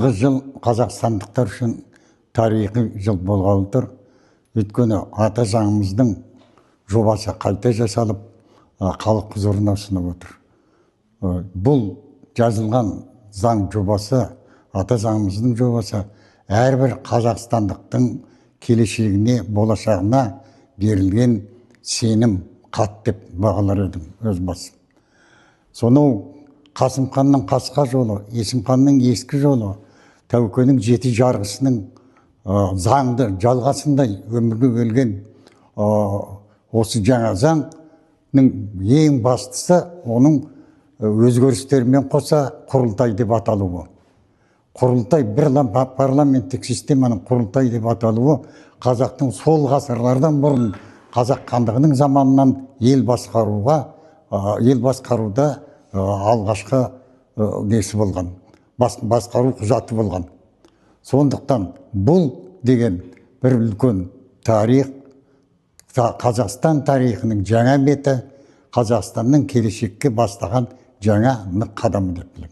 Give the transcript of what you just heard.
Биылғы жыл қазақстандықтар үшін тарихи жыл болғалы тұр. Өйткені ата заңымыздың жобасы қайта жасалып, халық құзырына ұсынып отыр. Бұл жазылған заң жобасы, ата заңымыздың жобасы, әрбір қазақстандықтың келешегіне, болашағына берілген сенім қат деп бағалар едім өз басым. Сонау Қасым ханның қасқа жолы, Есім ханның ескі жолы, Тәукенің жеті жарғысының заңды жалғасындай өмірге келген осы жаңа заңның ең бастысы оның өзгерістерімен қоса құрылтай деп аталуы. Құрылтай, бір парламенттік системаның құрылтай деп аталуы қазақтың сол ғасырлардан бұрын қазақ хандығының заманынан ел басқаруда алғашқы несі болған, басқару құжаты болған. Сондықтан бұл деген бір үлкен тарих, Қазақстан тарихының жаңа беті, Қазақстанның келешекке бастаған жаңа нық қадамы деп білемін.